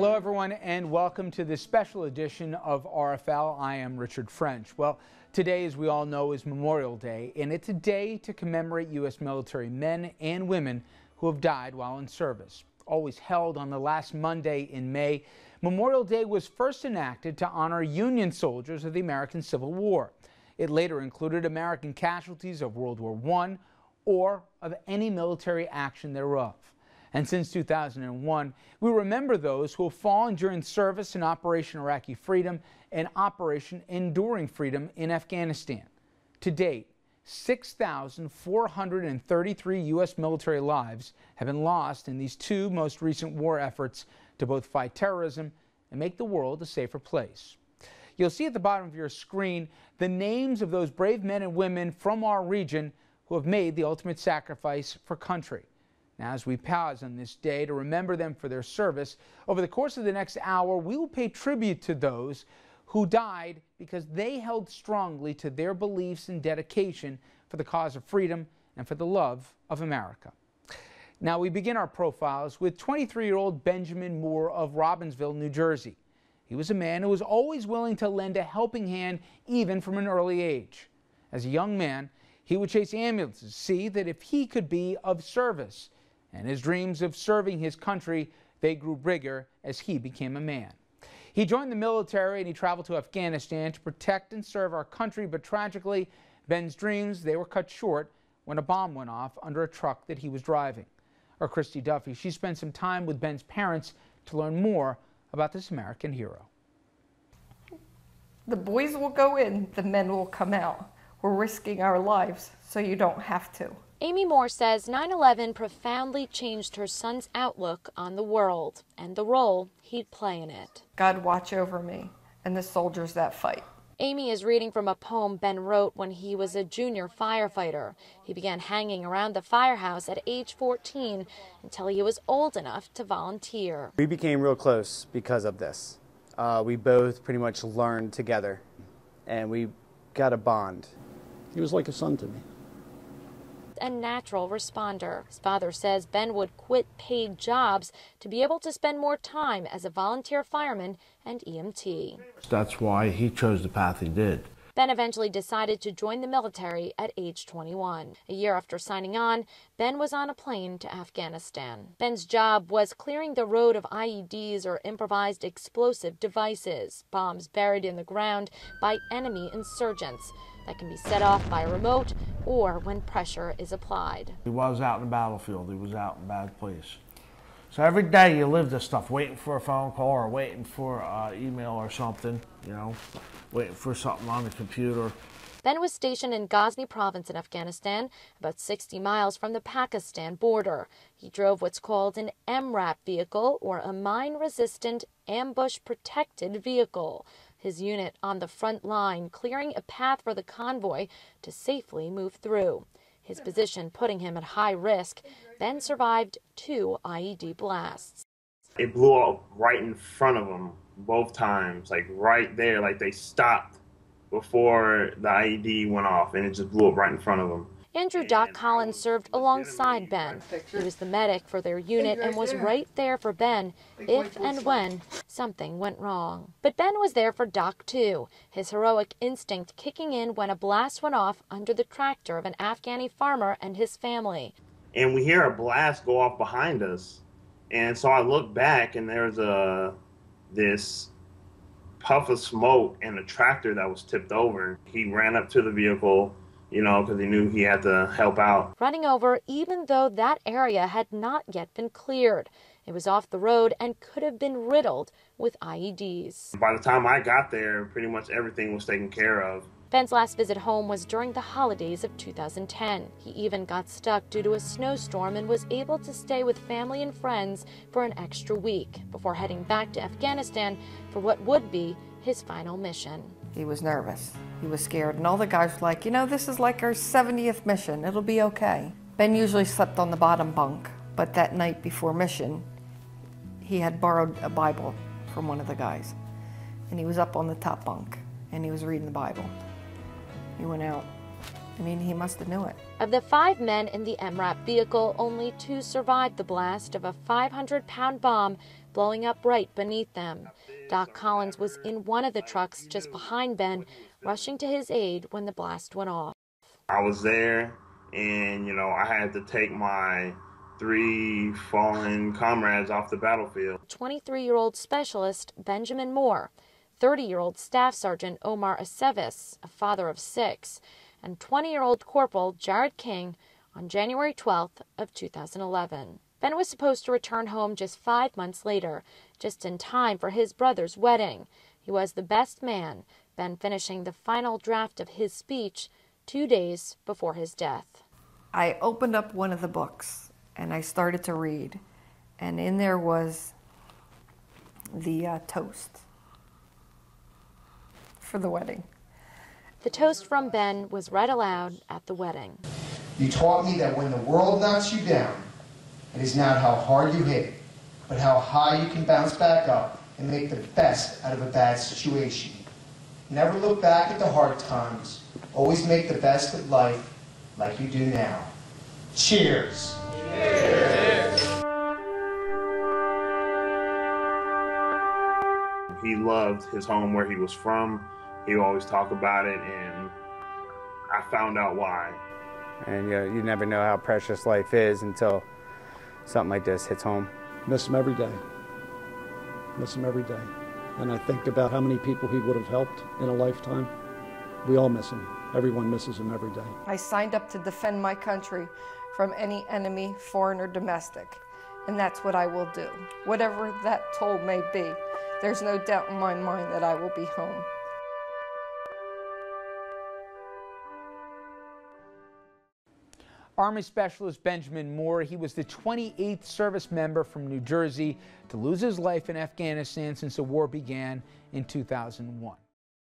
Hello, everyone, and welcome to this special edition of RFL. I am Richard French. Well, today, as we all know, is Memorial Day, and it's a day to commemorate U.S. military men and women who have died while in service. Always held on the last Monday in May, Memorial Day was first enacted to honor Union soldiers of the American Civil War. It later included American casualties of World War I or of any military action thereof. And since 2001, we remember those who have fallen during service in Operation Iraqi Freedom and Operation Enduring Freedom in Afghanistan. To date, 6,433 U.S. military lives have been lost in these two most recent war efforts to both fight terrorism and make the world a safer place. You'll see at the bottom of your screen the names of those brave men and women from our region who have made the ultimate sacrifice for country. Now, as we pause on this day to remember them for their service, over the course of the next hour, we will pay tribute to those who died because they held strongly to their beliefs and dedication for the cause of freedom and for the love of America. Now, we begin our profiles with 23-year-old Benjamin Moore of Robbinsville, New Jersey. He was a man who was always willing to lend a helping hand even from an early age. As a young man, he would chase ambulances to see that if he could be of service. And his dreams of serving his country, they grew bigger as he became a man. He joined the military and he traveled to Afghanistan to protect and serve our country, but tragically, Ben's dreams, they were cut short when a bomb went off under a truck that he was driving. Our Christy Duffy, she spent some time with Ben's parents to learn more about this American hero. The boys will go in, the men will come out. We're risking our lives so you don't have to. Amy Moore says 9/11 profoundly changed her son's outlook on the world and the role he'd play in it. God watch over me and the soldiers that fight. Amy is reading from a poem Ben wrote when he was a junior firefighter. He began hanging around the firehouse at age 14 until he was old enough to volunteer. We became real close because of this. We both pretty much learned together and we got a bond. He was like a son to me. A natural responder. His father says Ben would quit paid jobs to be able to spend more time as a volunteer fireman and EMT. That's why he chose the path he did. Ben eventually decided to join the military at age 21. A year after signing on, Ben was on a plane to Afghanistan. Ben's job was clearing the road of IEDs, or improvised explosive devices, bombs buried in the ground by enemy insurgents that can be set off by a remote or when pressure is applied. He was out in the battlefield. He was out in a bad place. So every day you live this stuff, waiting for a phone call or waiting for an email or something, you know, waiting for something on the computer. Ben was stationed in Ghazni province in Afghanistan, about 60 miles from the Pakistan border. He drove what's called an MRAP vehicle, or a mine-resistant, ambush-protected vehicle. His unit on the front line, clearing a path for the convoy to safely move through. His position putting him at high risk. Ben survived 2 IED blasts. It blew up right in front of him both times, like right there, like they stopped before the IED went off, and it just blew up right in front of him. Andrew Doc Collins served alongside Ben. He was the medic for their unit and was right there for Ben if and when something went wrong. But Ben was there for Doc too, his heroic instinct kicking in when a blast went off under the tractor of an Afghani farmer and his family. And we hear a blast go off behind us. And so I look back, and there's this puff of smoke and a tractor that was tipped over. He ran up to the vehicle, you know, because he knew he had to help out. Running over even though that area had not yet been cleared. It was off the road and could have been riddled with IEDs. By the time I got there, pretty much everything was taken care of. Ben's last visit home was during the holidays of 2010. He even got stuck due to a snowstorm and was able to stay with family and friends for an extra week before heading back to Afghanistan for what would be his final mission. He was nervous. He was scared. And all the guys were like, you know, this is like our 70th mission. It'll be okay. Ben usually slept on the bottom bunk, but that night before mission, he had borrowed a Bible from one of the guys. And he was up on the top bunk, and he was reading the Bible. He went out. I mean, he must have knew it. Of the 5 men in the MRAP vehicle, only 2 survived the blast of a 500-pound bomb blowing up right beneath them. Doc Collins was in one of the trucks just behind Ben, rushing to his aid when the blast went off. I was there, and, you know, I had to take my 3 fallen comrades off the battlefield. 23-year-old Specialist Benjamin Moore, 30-year-old Staff Sergeant Omar Aceves, a father of 6, and 20-year-old Corporal Jared King on January 12th of 2011. Ben was supposed to return home just 5 months later, just in time for his brother's wedding. He was the best man, Ben finishing the final draft of his speech 2 days before his death. I opened up one of the books and I started to read, and in there was the toast for the wedding. The toast from Ben was read aloud at the wedding. You taught me that when the world knocks you down, it is not how hard you hit, but how high you can bounce back up and make the best out of a bad situation. Never look back at the hard times. Always make the best of life like you do now. Cheers. Cheers. He loved his home where he was from. He would always talk about it, and I found out why. And you never know how precious life is until something like this hits home. Miss him every day. Miss him every day. And I think about how many people he would have helped in a lifetime. We all miss him. Everyone misses him every day. I signed up to defend my country from any enemy, foreign or domestic, and that's what I will do. Whatever that toll may be, there's no doubt in my mind that I will be home. Army Specialist Benjamin Moore, he was the 28th service member from New Jersey to lose his life in Afghanistan since the war began in 2001.